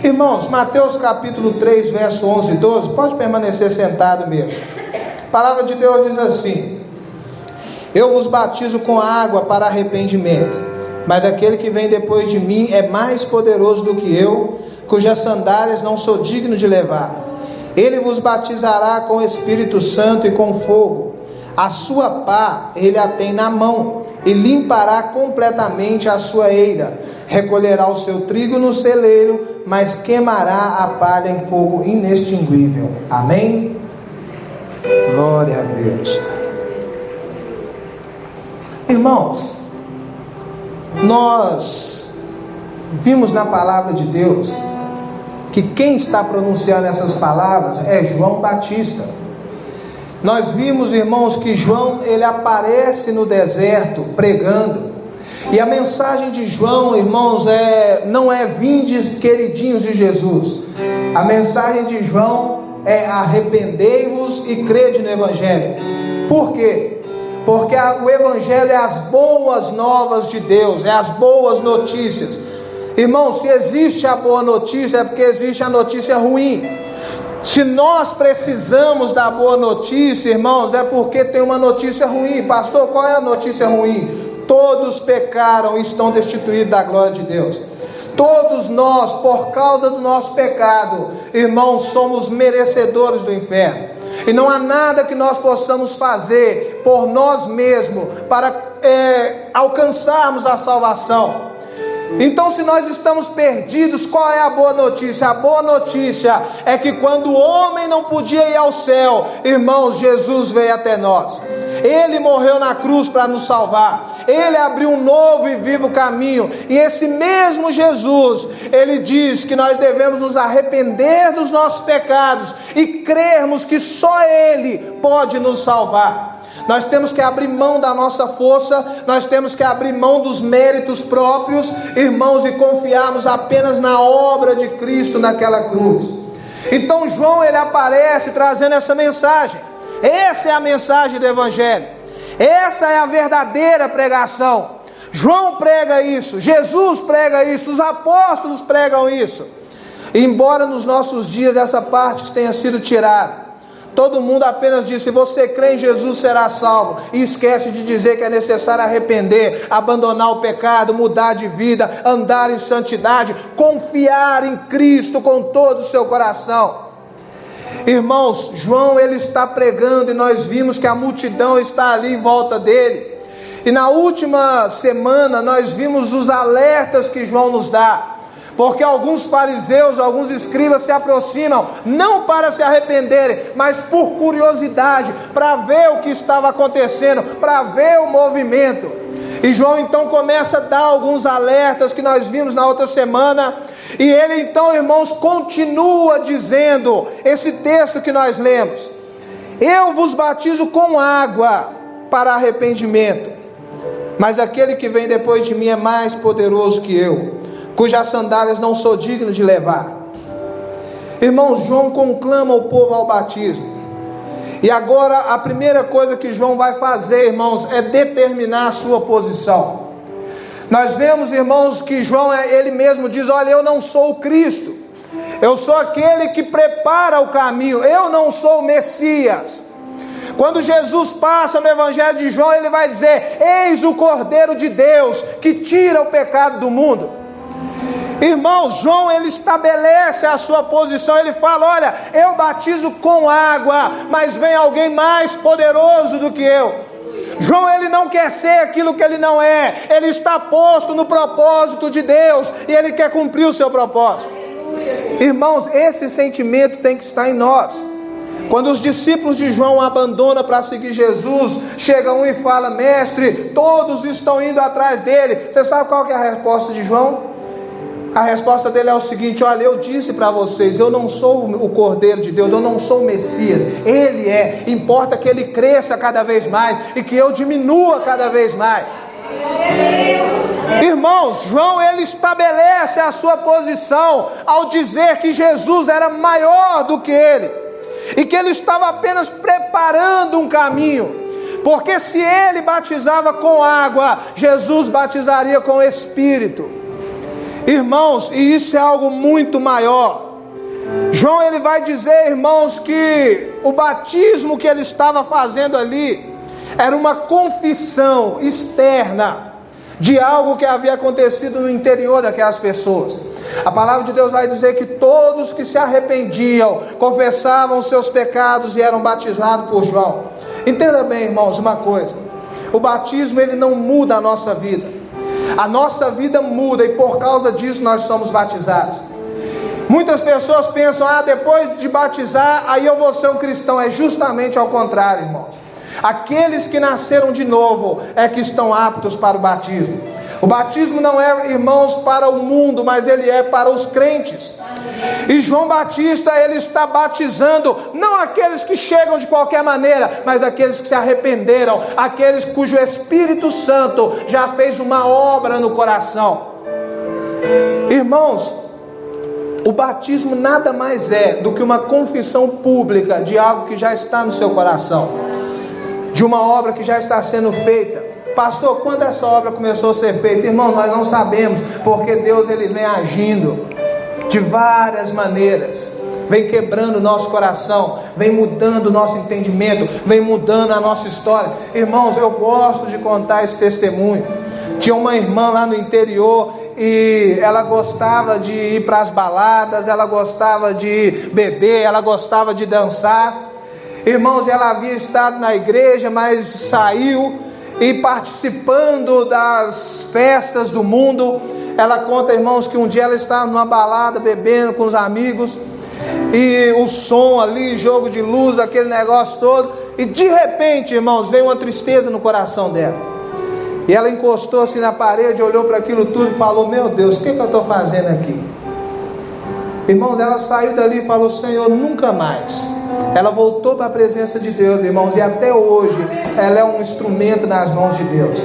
Irmãos, Mateus capítulo 3, verso 11 e 12, pode permanecer sentado mesmo. A palavra de Deus diz assim: eu vos batizo com água para arrependimento, mas aquele que vem depois de mim é mais poderoso do que eu, cujas sandálias não sou digno de levar. Ele vos batizará com o Espírito Santo e com fogo. A sua pá ele a tem na mão, e limpará completamente a sua eira. Recolherá o seu trigo no celeiro, mas queimará a palha em fogo inextinguível. Amém? Glória a Deus. Irmãos, nós vimos na palavra de Deus que quem está pronunciando essas palavras é João Batista. Nós vimos, irmãos, que João, ele aparece no deserto pregando, e a mensagem de João, irmãos, não é vindes queridinhos de Jesus. A mensagem de João é arrependei-vos e crede no Evangelho. Por quê? Porque o Evangelho é as boas novas de Deus, é as boas notícias. Irmãos, se existe a boa notícia, é porque existe a notícia ruim. Se nós precisamos da boa notícia, irmãos, é porque tem uma notícia ruim. Pastor, qual é a notícia ruim? Todos pecaram e estão destituídos da glória de Deus. Todos nós, por causa do nosso pecado, irmãos, somos merecedores do inferno. E não há nada que nós possamos fazer por nós mesmos para alcançarmos a salvação. Então, se nós estamos perdidos, qual é a boa notícia? A boa notícia é que quando o homem não podia ir ao céu, irmãos, Jesus veio até nós. Ele morreu na cruz para nos salvar. Ele abriu um novo e vivo caminho. E esse mesmo Jesus, ele diz que nós devemos nos arrepender dos nossos pecados e crermos que só Ele pode nos salvar. Nós temos que abrir mão da nossa força, nós temos que abrir mão dos méritos próprios, irmãos, e confiarmos apenas na obra de Cristo naquela cruz. Então João, ele aparece trazendo essa mensagem. Essa é a mensagem do Evangelho. Essa é a verdadeira pregação. João prega isso, Jesus prega isso, os apóstolos pregam isso. Embora nos nossos dias essa parte tenha sido tirada, todo mundo apenas diz: se você crê em Jesus será salvo, e esquece de dizer que é necessário arrepender, abandonar o pecado, mudar de vida, andar em santidade, confiar em Cristo com todo o seu coração. Irmãos, João, ele está pregando, e nós vimos que a multidão está ali em volta dele. E na última semana nós vimos os alertas que João nos dá. Porque alguns fariseus, alguns escribas se aproximam, não para se arrependerem, mas por curiosidade, para ver o que estava acontecendo, para ver o movimento. E João então começa a dar alguns alertas que nós vimos na outra semana. E ele então, irmãos, continua dizendo esse texto que nós lemos: eu vos batizo com água para arrependimento, mas aquele que vem depois de mim é mais poderoso que eu, cujas sandálias não sou digno de levar. Irmãos, João conclama o povo ao batismo. E agora a primeira coisa que João vai fazer, irmãos, é determinar a sua posição. Nós vemos, irmãos, que João, ele mesmo diz: olha, eu não sou o Cristo, eu sou aquele que prepara o caminho, eu não sou o Messias. Quando Jesus passa no Evangelho de João, ele vai dizer: eis o Cordeiro de Deus que tira o pecado do mundo. Irmãos, João, ele estabelece a sua posição. Ele fala: olha, eu batizo com água, mas vem alguém mais poderoso do que eu. João, ele não quer ser aquilo que ele não é. Ele está posto no propósito de Deus, e ele quer cumprir o seu propósito. Irmãos, esse sentimento tem que estar em nós. Quando os discípulos de João abandonam para seguir Jesus, chega um e fala: mestre, todos estão indo atrás dele. Você sabe qual que é a resposta de João? A resposta dele é o seguinte: olha, eu disse para vocês, eu não sou o Cordeiro de Deus, eu não sou o Messias, Ele é. Importa que Ele cresça cada vez mais e que eu diminua cada vez mais. Irmãos, João, ele estabelece a sua posição ao dizer que Jesus era maior do que ele, e que ele estava apenas preparando um caminho. Porque se ele batizava com água, Jesus batizaria com o Espírito. Irmãos, e isso é algo muito maior. João, ele vai dizer, irmãos, que o batismo que ele estava fazendo ali era uma confissão externa de algo que havia acontecido no interior daquelas pessoas. A palavra de Deus vai dizer que todos que se arrependiam, confessavam os seus pecados e eram batizados por João. Entenda bem, irmãos, uma coisa: o batismo, ele não muda a nossa vida. A nossa vida muda, e por causa disso nós somos batizados. Muitas pessoas pensam, depois de batizar, aí eu vou ser um cristão. É justamente ao contrário, irmãos. Aqueles que nasceram de novo é que estão aptos para o batismo. O batismo não é, irmãos, para o mundo, mas ele é para os crentes. E João Batista, ele está batizando não aqueles que chegam de qualquer maneira, mas aqueles que se arrependeram, aqueles cujo Espírito Santo já fez uma obra no coração. Irmãos, o batismo nada mais é do que uma confissão pública de algo que já está no seu coração, de uma obra que já está sendo feita. Pastor, quando essa obra começou a ser feita? Irmão, nós não sabemos, porque Deus, ele vem agindo de várias maneiras, vem quebrando o nosso coração, vem mudando o nosso entendimento, vem mudando a nossa história. Irmãos, eu gosto de contar esse testemunho. Tinha uma irmã lá no interior, e ela gostava de ir para as baladas, ela gostava de beber, ela gostava de dançar. Irmãos, ela havia estado na igreja, mas saiu e participando das festas do mundo. Ela conta, irmãos, que um dia ela estava numa balada, bebendo com os amigos, e o som ali, jogo de luz, aquele negócio todo, e de repente, irmãos, veio uma tristeza no coração dela. E ela encostou-se na parede, olhou para aquilo tudo e falou: meu Deus, o que eu estou fazendo aqui? Irmãos, ela saiu dali e falou: Senhor, nunca mais. Ela voltou para a presença de Deus, irmãos, e até hoje ela é um instrumento nas mãos de Deus.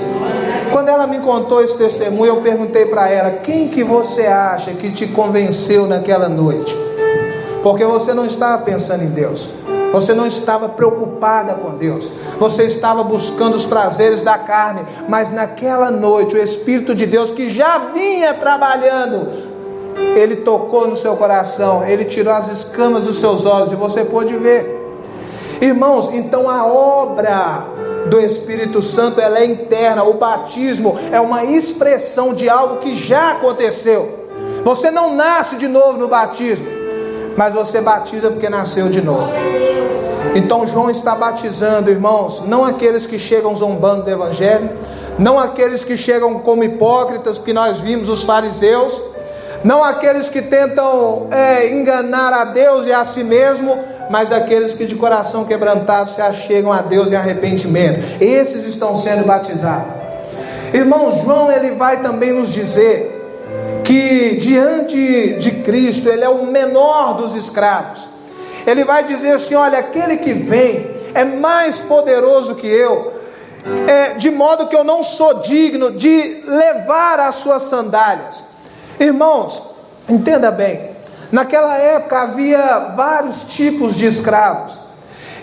Quando ela me contou esse testemunho, eu perguntei para ela: quem que você acha que te convenceu naquela noite? Porque você não estava pensando em Deus, você não estava preocupada com Deus, você estava buscando os prazeres da carne. Mas naquela noite o Espírito de Deus, que já vinha trabalhando, ele tocou no seu coração, ele tirou as escamas dos seus olhos e você pôde ver. Irmãos, então a obra do Espírito Santo, ela é interna. O batismo é uma expressão de algo que já aconteceu. Você não nasce de novo no batismo, mas você batiza porque nasceu de novo. Então João está batizando, irmãos, não aqueles que chegam zombando do Evangelho, não aqueles que chegam como hipócritas, que nós vimos os fariseus, não aqueles que tentam enganar a Deus e a si mesmo, mas aqueles que de coração quebrantado se achegam a Deus em arrependimento. Esses estão sendo batizados. Irmão, João, ele vai também nos dizer que diante de Cristo ele é o menor dos escravos. Ele vai dizer assim: olha, aquele que vem é mais poderoso que eu, de modo que eu não sou digno de levar as suas sandálias. Irmãos, entenda bem, naquela época havia vários tipos de escravos,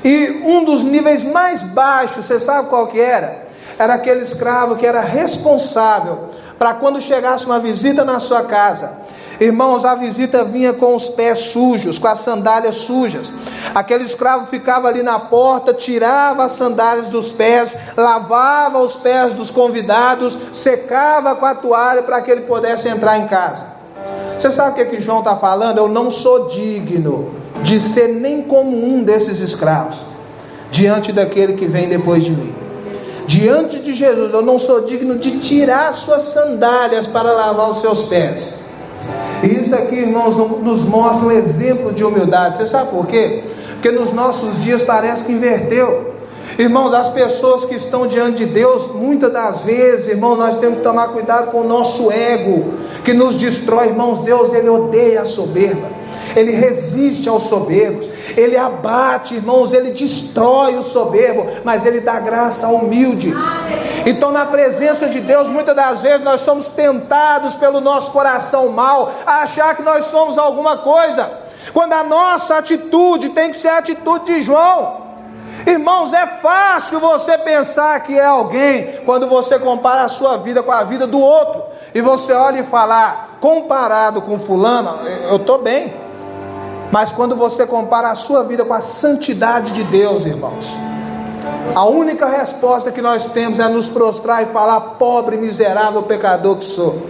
e um dos níveis mais baixos, você sabe qual que era? Era aquele escravo que era responsável para quando chegasse uma visita na sua casa. Irmãos, a visita vinha com os pés sujos, com as sandálias sujas. Aquele escravo ficava ali na porta, tirava as sandálias dos pés, lavava os pés dos convidados, secava com a toalha para que ele pudesse entrar em casa. Você sabe o que João está falando? Eu não sou digno de ser nem como um desses escravos diante daquele que vem depois de mim. Diante de Jesus, eu não sou digno de tirar suas sandálias para lavar os seus pés. E isso aqui, irmãos, nos mostra um exemplo de humildade. Você sabe por quê? Porque nos nossos dias parece que inverteu. Irmãos, as pessoas que estão diante de Deus, muitas das vezes, irmãos, nós temos que tomar cuidado com o nosso ego, que nos destrói. Irmãos, Deus, ele odeia a soberba, ele resiste aos soberbos, ele abate, irmãos, ele destrói o soberbo, mas ele dá graça ao humilde. Então, na presença de Deus, muitas das vezes nós somos tentados pelo nosso coração mau a achar que nós somos alguma coisa, quando a nossa atitude tem que ser a atitude de João. Irmãos, é fácil você pensar que é alguém quando você compara a sua vida com a vida do outro, e você olha e fala: comparado com fulano, eu estou bem. Mas quando você compara a sua vida com a santidade de Deus, irmãos, a única resposta que nós temos é nos prostrar e falar: pobre, miserável pecador que sou.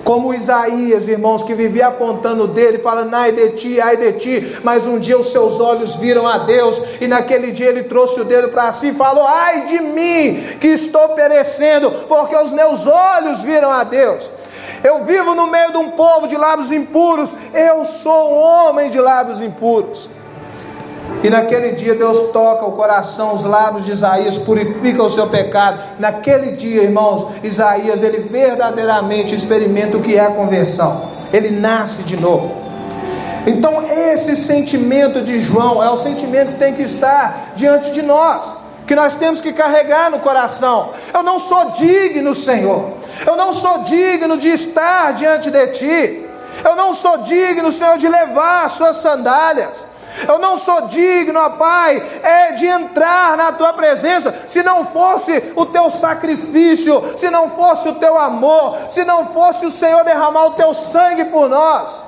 Como Isaías, irmãos, que vivia apontando o dedo e falando: ai de ti, mas um dia os seus olhos viram a Deus, e naquele dia ele trouxe o dedo para si e falou: ai de mim, que estou perecendo, porque os meus olhos viram a Deus. Eu vivo no meio de um povo de lábios impuros, eu sou um homem de lábios impuros. E naquele dia Deus toca o coração, os lábios de Isaías, purifica o seu pecado. Naquele dia, irmãos, Isaías, ele verdadeiramente experimenta o que é a conversão. Ele nasce de novo. Então esse sentimento de João é o sentimento que tem que estar diante de nós, que nós temos que carregar no coração. Eu não sou digno, Senhor, eu não sou digno de estar diante de Ti. Eu não sou digno, Senhor, de levar as Suas sandálias. Eu não sou digno, ó Pai, de entrar na Tua presença, se não fosse o Teu sacrifício, se não fosse o Teu amor, se não fosse o Senhor derramar o Teu sangue por nós.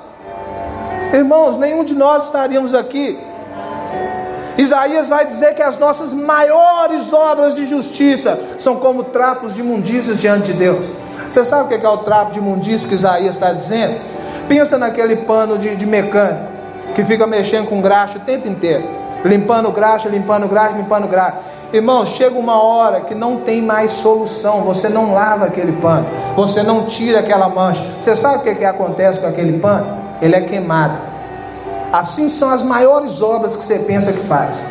Irmãos, nenhum de nós estaríamos aqui. Isaías vai dizer que as nossas maiores obras de justiça são como trapos de imundícias diante de Deus. Você sabe o que é o trapo de imundícia que Isaías está dizendo? Pensa naquele pano de mecânico que fica mexendo com graxa o tempo inteiro, limpando graxa. Irmão, chega uma hora que não tem mais solução. Você não lava aquele pano, você não tira aquela mancha. Você sabe o que acontece com aquele pano? Ele é queimado. Assim são as maiores obras que você pensa que faz.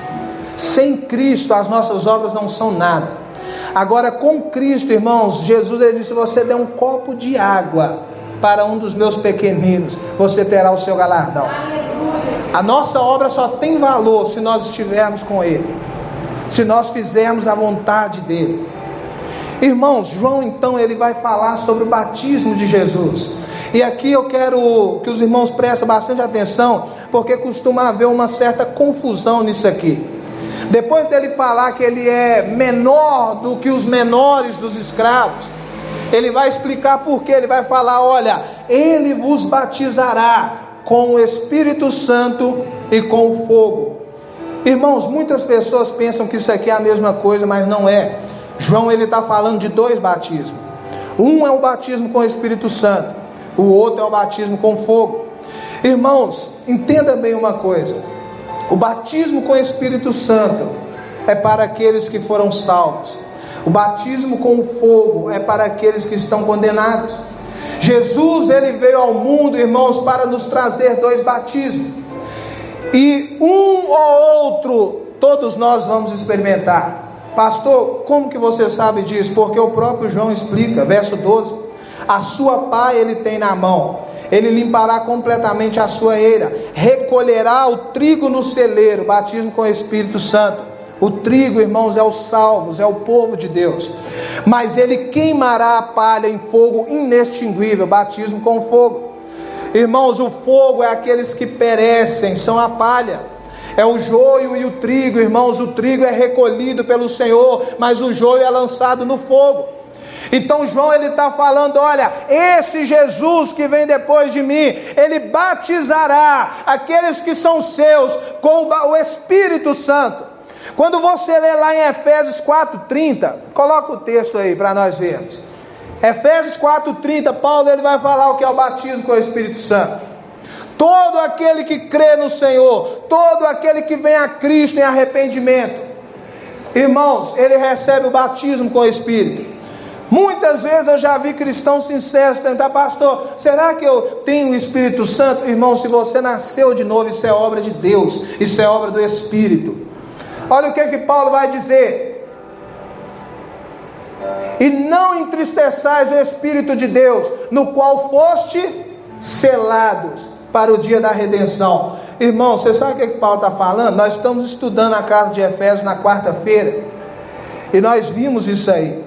Sem Cristo as nossas obras não são nada. Agora com Cristo, irmãos, Jesus, ele disse: se você der um copo de água para um dos meus pequeninos, você terá o seu galardão. A nossa obra só tem valor se nós estivermos com Ele, se nós fizermos a vontade dEle. Irmãos, João então ele vai falar sobre o batismo de Jesus. E aqui eu quero que os irmãos prestem bastante atenção, porque costuma haver uma certa confusão nisso aqui. Depois dele falar que ele é menor do que os menores dos escravos, ele vai explicar por quê. Ele vai falar: olha, ele vos batizará com o Espírito Santo e com o fogo. Irmãos, muitas pessoas pensam que isso aqui é a mesma coisa, mas não é. João ele está falando de dois batismos. Um é o batismo com o Espírito Santo, o outro é o batismo com fogo. Irmãos, entenda bem uma coisa: o batismo com o Espírito Santo é para aqueles que foram salvos. O batismo com o fogo é para aqueles que estão condenados. Jesus ele veio ao mundo, irmãos, para nos trazer dois batismos. E um ou outro todos nós vamos experimentar. Pastor, como que você sabe disso? Porque o próprio João explica, verso 12: a sua pá ele tem na mão, ele limpará completamente a sua eira, recolherá o trigo no celeiro. Batismo com o Espírito Santo. O trigo, irmãos, é os salvos, é o povo de Deus. Mas ele queimará a palha em fogo inextinguível. Batismo com fogo. Irmãos, o fogo é aqueles que perecem, são a palha. É o joio e o trigo, irmãos. O trigo é recolhido pelo Senhor, mas o joio é lançado no fogo. Então João ele está falando: olha, esse Jesus que vem depois de mim, ele batizará aqueles que são seus com o Espírito Santo. Quando você lê lá em Efésios 4:30, coloca o texto aí para nós vermos. Efésios 4:30, Paulo ele vai falar o que é o batismo com o Espírito Santo. Todo aquele que crê no Senhor, todo aquele que vem a Cristo em arrependimento, irmãos, ele recebe o batismo com o Espírito. Muitas vezes eu já vi cristãos sinceros perguntar: pastor, será que eu tenho o Espírito Santo? Irmão, se você nasceu de novo, isso é obra de Deus, isso é obra do Espírito. Olha o que Paulo vai dizer: e não entristeçais o Espírito de Deus, no qual foste selados para o dia da redenção. Irmão, você sabe o que Paulo está falando? Nós estamos estudando a carta de Efésios na quarta-feira, e nós vimos isso aí.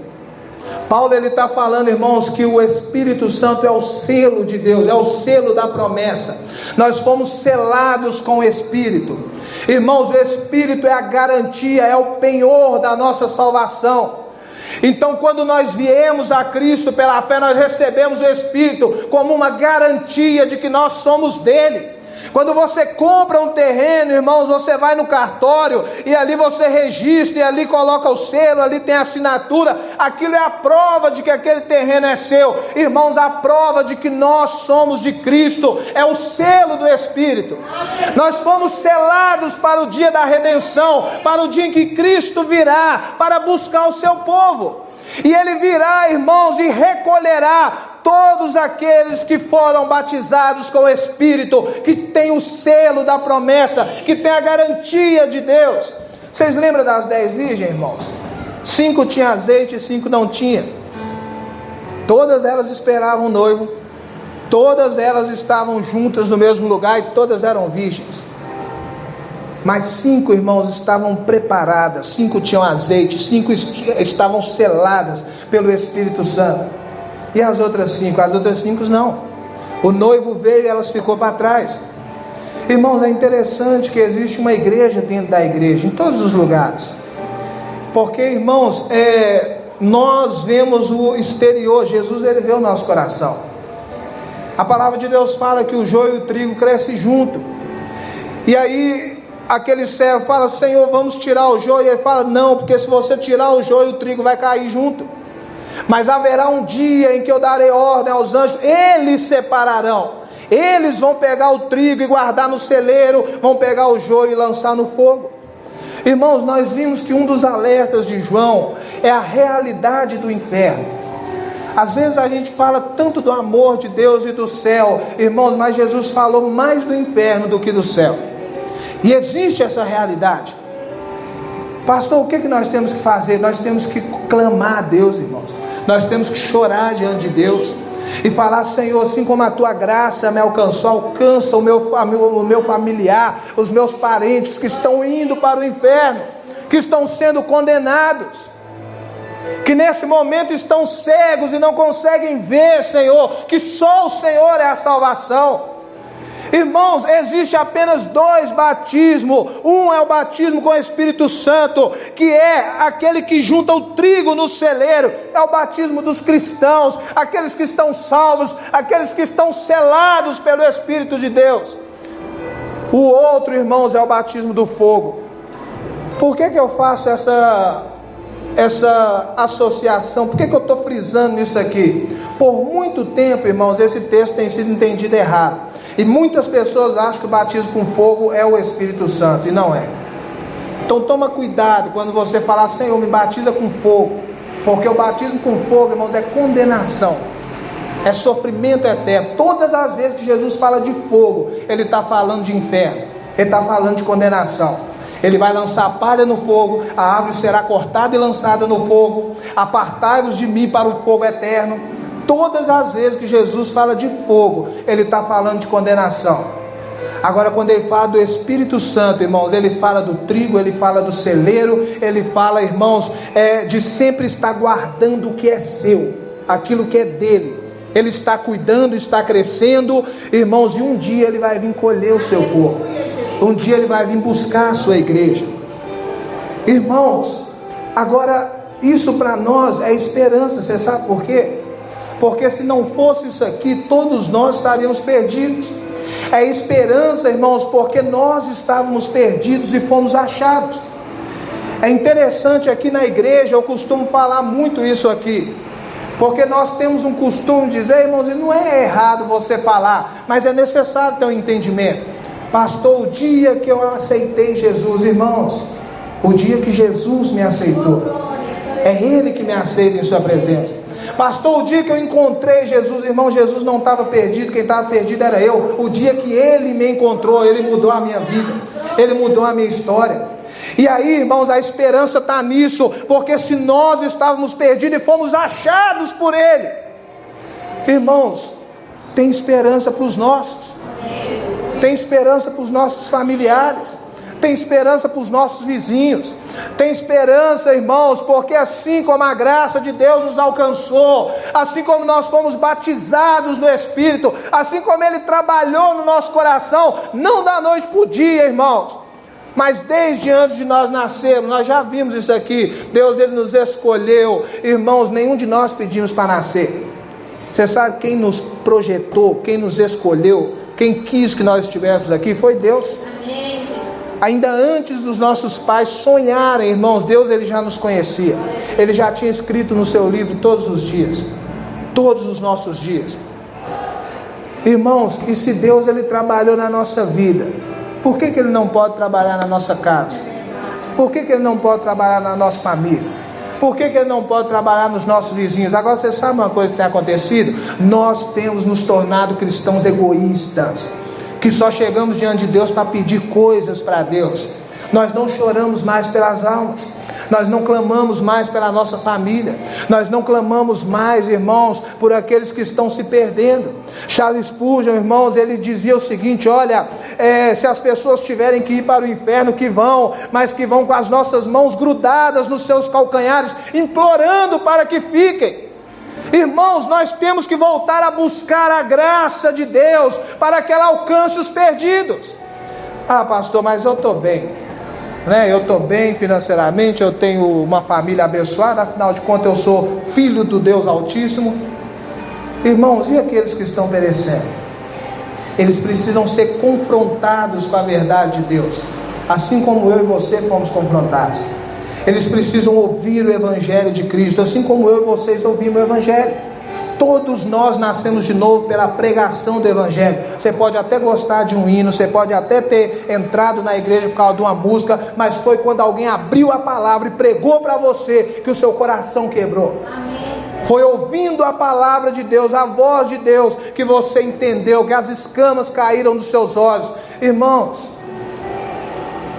Paulo ele está falando, irmãos, que o Espírito Santo é o selo de Deus, é o selo da promessa. Nós fomos selados com o Espírito. Irmãos, o Espírito é a garantia, é o penhor da nossa salvação. Então, quando nós viemos a Cristo pela fé, nós recebemos o Espírito como uma garantia de que nós somos dele. Quando você compra um terreno, irmãos, você vai no cartório e ali você registra, e ali coloca o selo, ali tem a assinatura. Aquilo é a prova de que aquele terreno é seu. Irmãos, a prova de que nós somos de Cristo é o selo do Espírito. Nós fomos selados para o dia da redenção, para o dia em que Cristo virá para buscar o seu povo. E ele virá, irmãos, e recolherá todos aqueles que foram batizados com o Espírito, que tem o selo da promessa, que tem a garantia de Deus. Vocês lembram das 10 virgens, irmãos? 5 tinham azeite e 5 não tinham. Todas elas esperavam o noivo, todas elas estavam juntas no mesmo lugar e todas eram virgens. Mas 5, irmãos, estavam preparadas, 5 tinham azeite, 5 estavam seladas pelo Espírito Santo. E as outras 5? As outras 5 não. O noivo veio e elas ficou para trás. Irmãos, é interessante que existe uma igreja dentro da igreja, em todos os lugares. Porque, irmãos, nós vemos o exterior, Jesus, ele vê o nosso coração. A palavra de Deus fala que o joio e o trigo crescem junto. E aí aquele servo fala: Senhor, vamos tirar o joio. E ele fala: não, porque se você tirar o joio, o trigo vai cair junto. Mas haverá um dia em que eu darei ordem aos anjos, eles separarão. Eles vão pegar o trigo e guardar no celeiro, vão pegar o joio e lançar no fogo. Irmãos, nós vimos que um dos alertas de João é a realidade do inferno. Às vezes a gente fala tanto do amor de Deus e do céu, irmãos, mas Jesus falou mais do inferno do que do céu. E existe essa realidade. Pastor, o que nós temos que fazer? Nós temos que clamar a Deus, irmãos. Nós temos que chorar diante de Deus e falar: Senhor, assim como a tua graça me alcançou, alcança o meu familiar, os meus parentes que estão indo para o inferno, que estão sendo condenados, que nesse momento estão cegos e não conseguem ver, Senhor, que só o Senhor é a salvação. Irmãos, existe apenas 2 batismos. Um é o batismo com o Espírito Santo, que é aquele que junta o trigo no celeiro. É o batismo dos cristãos, aqueles que estão salvos, aqueles que estão selados pelo Espírito de Deus. O outro, irmãos, é o batismo do fogo. Por que eu faço essa associação? Por que eu estou frisando nisso aqui? Por muito tempo, irmãos, esse texto tem sido entendido errado. E muitas pessoas acham que o batismo com fogo é o Espírito Santo, e não é. Então toma cuidado quando você falar: Senhor, me batiza com fogo. Porque o batismo com fogo, irmãos, é condenação, é sofrimento eterno. Todas as vezes que Jesus fala de fogo, ele está falando de inferno, ele está falando de condenação. Ele vai lançar palha no fogo, a árvore será cortada e lançada no fogo. Apartai-vos de mim para o fogo eterno. Todas as vezes que Jesus fala de fogo, ele está falando de condenação. Agora, quando ele fala do Espírito Santo, irmãos, ele fala do trigo, ele fala do celeiro, ele fala, irmãos, de sempre estar guardando o que é seu, aquilo que é dele. Ele está cuidando, está crescendo, irmãos, e um dia ele vai vir colher o seu povo. Um dia ele vai vir buscar a sua igreja. Irmãos, agora, isso para nós é esperança. Você sabe por quê? Porque se não fosse isso aqui, todos nós estaríamos perdidos. É esperança, irmãos, porque nós estávamos perdidos e fomos achados. É interessante, aqui na igreja eu costumo falar muito isso aqui, porque nós temos um costume de dizer, irmãos, e não é errado você falar, mas é necessário ter um entendimento. Pastor, o dia que eu aceitei Jesus, irmãos, o dia que Jesus me aceitou, é Ele que me aceita em sua presença. Pastor, o dia que eu encontrei Jesus, irmão, Jesus não estava perdido, quem estava perdido era eu. O dia que Ele me encontrou, Ele mudou a minha vida, Ele mudou a minha história. E aí, irmãos, a esperança está nisso, porque se nós estávamos perdidos e fomos achados por Ele, irmãos, tem esperança para os nossos, tem esperança para os nossos familiares, tem esperança para os nossos vizinhos, tem esperança, irmãos, porque assim como a graça de Deus nos alcançou, assim como nós fomos batizados no Espírito, assim como Ele trabalhou no nosso coração, não da noite para o dia, irmãos, Mas desde antes de nós nascermos, nós já vimos isso aqui. Deus, Ele nos escolheu. Irmãos, nenhum de nós pedimos para nascer. Você sabe quem nos projetou, quem nos escolheu, quem quis que nós estivéssemos aqui? Foi Deus. Amém. Ainda antes dos nossos pais sonharem, irmãos, Deus, Ele já nos conhecia. Ele já tinha escrito no seu livro todos os dias. Todos os nossos dias. Irmãos, e se Deus, Ele trabalhou na nossa vida, por que Ele não pode trabalhar na nossa casa? Por que Ele não pode trabalhar na nossa família? Por que Ele não pode trabalhar nos nossos vizinhos? Agora você sabe uma coisa que tem acontecido? Nós temos nos tornado cristãos egoístas, que só chegamos diante de Deus para pedir coisas para Deus. Nós não choramos mais pelas almas. Nós não clamamos mais pela nossa família. Nós não clamamos mais, irmãos, por aqueles que estão se perdendo. Charles Spurgeon, irmãos, ele dizia o seguinte: olha, se as pessoas tiverem que ir para o inferno, que vão, mas que vão com as nossas mãos grudadas nos seus calcanhares, implorando para que fiquem. Irmãos, nós temos que voltar a buscar a graça de Deus, para que ela alcance os perdidos. Ah, pastor, mas eu estou bem. Eu estou bem financeiramente, eu tenho uma família abençoada, afinal de contas eu sou filho do Deus Altíssimo. Irmãos, e aqueles que estão perecendo? Eles precisam ser confrontados com a verdade de Deus, assim como eu e você fomos confrontados. Eles precisam ouvir o Evangelho de Cristo, assim como eu e vocês ouvimos o Evangelho. Todos nós nascemos de novo pela pregação do Evangelho. Você pode até gostar de um hino, você pode até ter entrado na igreja por causa de uma música, mas foi quando alguém abriu a palavra e pregou para você que o seu coração quebrou. Amém. Foi ouvindo a palavra de Deus, a voz de Deus, que você entendeu, que as escamas caíram dos seus olhos. Irmãos,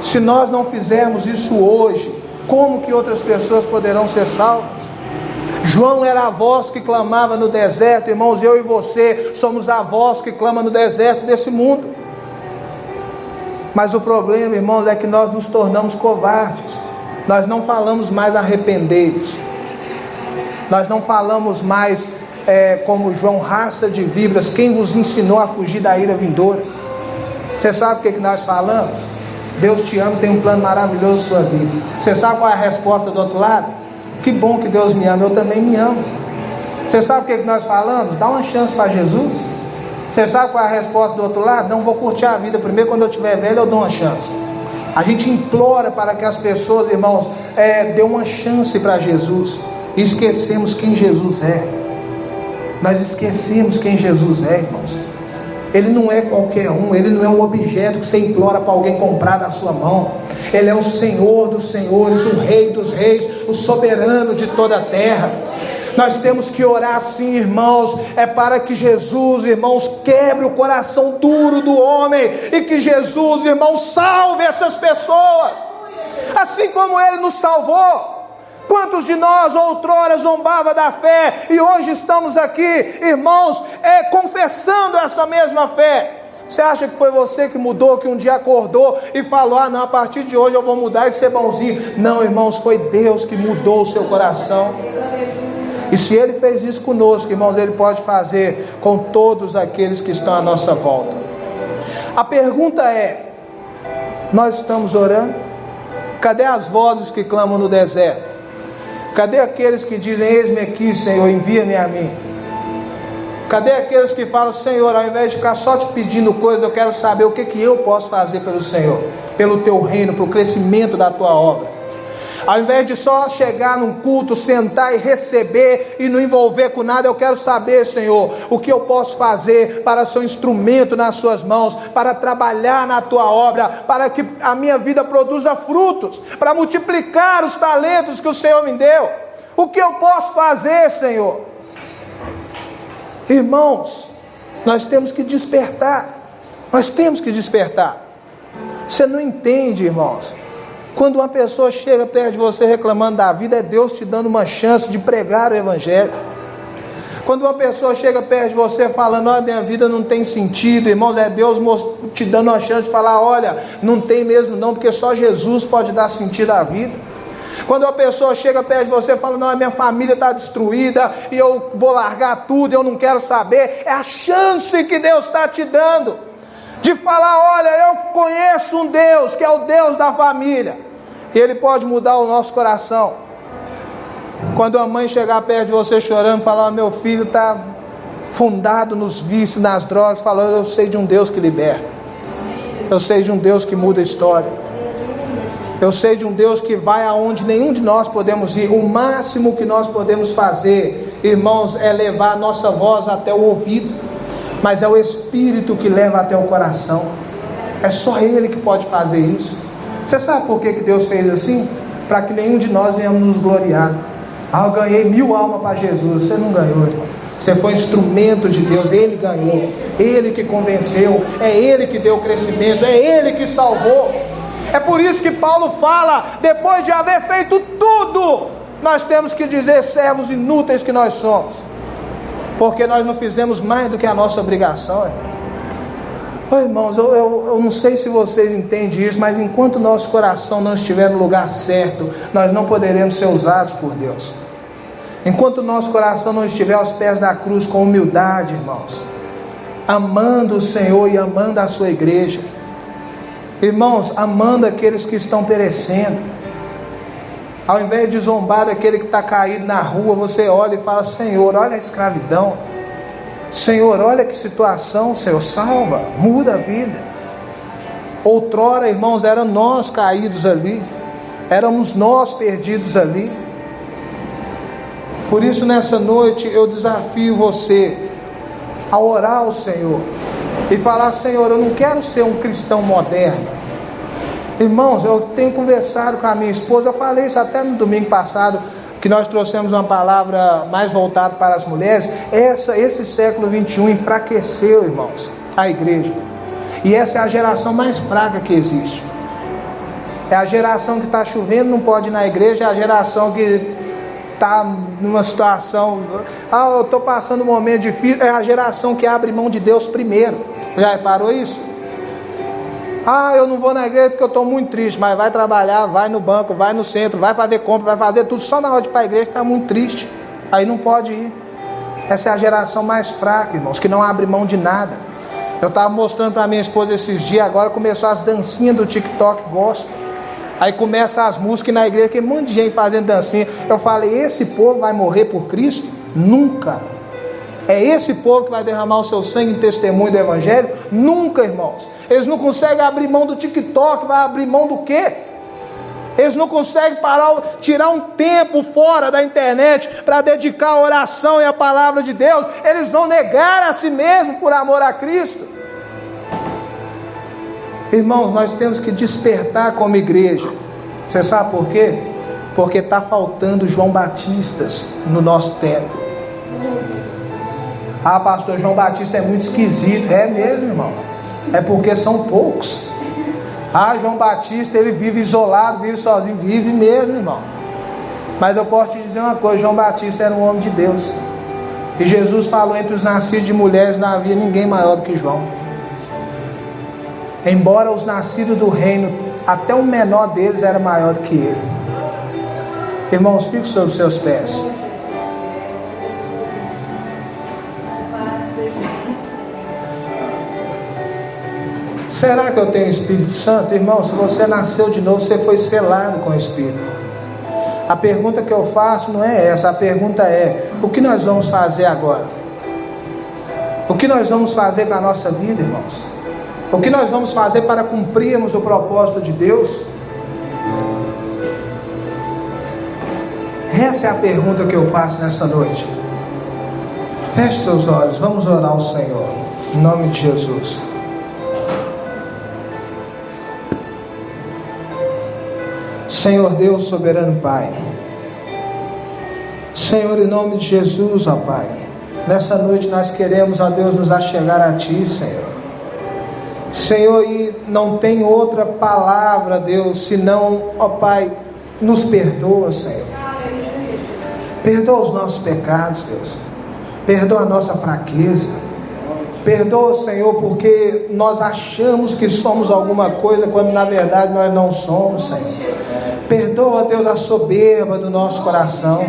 se nós não fizermos isso hoje, como que outras pessoas poderão ser salvas? João era a voz que clamava no deserto. Irmãos, eu e você somos a voz que clama no deserto desse mundo. Mas o problema, irmãos, é que nós nos tornamos covardes. Nós não falamos mais arrependei-vos. Nós não falamos mais como João, raça de víboras, quem vos ensinou a fugir da ira vindoura? Você sabe o que nós falamos? Deus te ama, tem um plano maravilhoso na sua vida. Você sabe qual é a resposta do outro lado? Que bom que Deus me ama, eu também me amo. Você sabe o que nós falamos? Dá uma chance para Jesus. Você sabe qual é a resposta do outro lado? Não, vou curtir a vida primeiro, quando eu estiver velho eu dou uma chance. A gente implora para que as pessoas, irmãos, dêem uma chance para Jesus. E esquecemos quem Jesus é. Nós esquecemos quem Jesus é, irmãos. Ele não é qualquer um, Ele não é um objeto que você implora para alguém comprar da sua mão. Ele é o Senhor dos senhores, o Rei dos reis, o soberano de toda a terra. Nós temos que orar assim, irmãos, para que Jesus, irmãos, quebre o coração duro do homem, e que Jesus, irmãos, salve essas pessoas, assim como Ele nos salvou. Quantos de nós outrora zombava da fé e hoje estamos aqui, irmãos, confessando essa mesma fé? Você acha que foi você que mudou, que um dia acordou e falou: ah não, a partir de hoje eu vou mudar e ser bonzinho? Não, irmãos, foi Deus que mudou o seu coração. E se Ele fez isso conosco, irmãos, Ele pode fazer com todos aqueles que estão à nossa volta. A pergunta é: nós estamos orando? Cadê as vozes que clamam no deserto? Cadê aqueles que dizem: eis-me aqui, Senhor, envia-me a mim? Cadê aqueles que falam: Senhor, ao invés de ficar só te pedindo coisas, eu quero saber o que eu posso fazer pelo Senhor, pelo teu reino, para o crescimento da tua obra. Ao invés de só chegar num culto, sentar e receber e não envolver com nada, eu quero saber, Senhor, o que eu posso fazer para ser um instrumento nas suas mãos, para trabalhar na tua obra, para que a minha vida produza frutos, para multiplicar os talentos que o Senhor me deu. O que eu posso fazer, Senhor? Irmãos, nós temos que despertar. Nós temos que despertar. Você não entende, irmãos? Quando uma pessoa chega perto de você reclamando da vida, é Deus te dando uma chance de pregar o Evangelho. Quando uma pessoa chega perto de você falando: olha, minha vida não tem sentido, irmãos, é Deus te dando uma chance de falar: olha, não tem mesmo não, porque só Jesus pode dar sentido à vida. Quando uma pessoa chega perto de você e fala: não, a minha família está destruída e eu vou largar tudo, eu não quero saber, é a chance que Deus está te dando de falar: olha, eu conheço um Deus que é o Deus da família, e Ele pode mudar o nosso coração. Quando a mãe chegar perto de você chorando, falar: meu filho está fundado nos vícios, nas drogas, falando: eu sei de um Deus que liberta, eu sei de um Deus que muda a história, eu sei de um Deus que vai aonde nenhum de nós podemos ir. O máximo que nós podemos fazer, irmãos, é levar a nossa voz até o ouvido, mas é o Espírito que leva até o coração. É só Ele que pode fazer isso. Você sabe por que Deus fez assim? Para que nenhum de nós venhamos nos gloriar. Ah, eu ganhei 1000 almas para Jesus. Você não ganhou, irmão. Você foi instrumento de Deus. Ele ganhou, Ele que convenceu, é Ele que deu crescimento, é Ele que salvou. É por isso que Paulo fala: depois de haver feito tudo, nós temos que dizer: servos inúteis que nós somos, porque nós não fizemos mais do que a nossa obrigação. Oh, irmãos, eu não sei se vocês entendem isso, mas enquanto nosso coração não estiver no lugar certo, nós não poderemos ser usados por Deus. Enquanto nosso coração não estiver aos pés da cruz com humildade, irmãos, amando o Senhor e amando a sua igreja, irmãos, amando aqueles que estão perecendo, ao invés de zombar daquele que está caído na rua, você olha e fala: Senhor, olha a escravidão, Senhor, olha que situação, Senhor, salva, muda a vida. Outrora, irmãos, eram nós caídos ali, éramos nós perdidos ali. Por isso, nessa noite, eu desafio você a orar ao Senhor e falar: Senhor, eu não quero ser um cristão moderno. Irmãos, eu tenho conversado com a minha esposa, eu falei isso até no domingo passado, que nós trouxemos uma palavra mais voltada para as mulheres. Esse século 21 enfraqueceu, irmãos, a igreja, e essa é a geração mais fraca que existe. É a geração que está chovendo, não pode ir na igreja, é a geração que está numa situação: ah, eu estou passando um momento difícil. É a geração que abre mão de Deus primeiro. Já reparou isso? Ah, eu não vou na igreja porque eu estou muito triste. Mas vai trabalhar, vai no banco, vai no centro, vai fazer compra, vai fazer tudo, só na hora de ir para a igreja está muito triste, aí não pode ir. Essa é a geração mais fraca, irmãos, que não abre mão de nada. Eu estava mostrando para minha esposa esses dias, agora começou as dancinhas do TikTok gospel. Aí começa as músicas na igreja, que um monte de gente fazendo dancinha. Eu falei: esse povo vai morrer por Cristo? Nunca. É esse povo que vai derramar o seu sangue em testemunho do Evangelho? Nunca, irmãos. Eles não conseguem abrir mão do TikTok. Vai abrir mão do quê? Eles não conseguem tirar um tempo fora da internet para dedicar a oração e a palavra de Deus. Eles vão negar a si mesmo por amor a Cristo. Irmãos, nós temos que despertar como igreja. Você sabe por quê? Porque está faltando João Batistas no nosso tempo. Ah, pastor, João Batista é muito esquisito. É mesmo, irmão. É porque são poucos. Ah, João Batista, ele vive isolado, vive sozinho. Vive mesmo, irmão. Mas eu posso te dizer uma coisa: João Batista era um homem de Deus. E Jesus falou: entre os nascidos de mulheres não havia ninguém maior do que João. Embora os nascidos do reino, até o menor deles era maior do que ele. Irmãos, fique sobre os seus pés. Será que eu tenho Espírito Santo? Irmão, se você nasceu de novo, você foi selado com o Espírito. A pergunta que eu faço não é essa. A pergunta é: o que nós vamos fazer agora? O que nós vamos fazer com a nossa vida, irmãos? O que nós vamos fazer para cumprirmos o propósito de Deus? Essa é a pergunta que eu faço nessa noite. Feche seus olhos, vamos orar ao Senhor, em nome de Jesus. Senhor Deus, soberano Pai, Senhor, em nome de Jesus, ó Pai, nessa noite nós queremos, ó Deus, nos achegar a Ti, Senhor. Senhor, e não tem outra palavra, Deus, senão, ó Pai, nos perdoa, Senhor. Perdoa os nossos pecados, Deus. Perdoa a nossa fraqueza. Perdoa, Senhor, porque nós achamos que somos alguma coisa, quando na verdade nós não somos, Senhor. Perdoa, Deus, a soberba do nosso coração.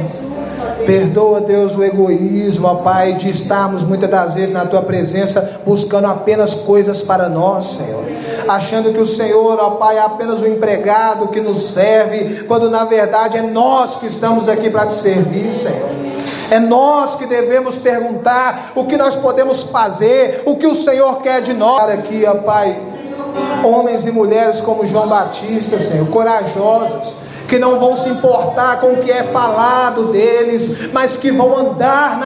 Perdoa, Deus, o egoísmo, ó Pai, de estarmos muitas das vezes na Tua presença buscando apenas coisas para nós, Senhor. achando que o Senhor, ó Pai, é apenas um empregado que nos serve, quando na verdade é nós que estamos aqui para te servir, Senhor. É nós que devemos perguntar o que nós podemos fazer, o que o Senhor quer de nós. Aqui, ó Pai, homens e mulheres como João Batista, Senhor, corajosos, que não vão se importar com o que é falado deles, mas que vão andar na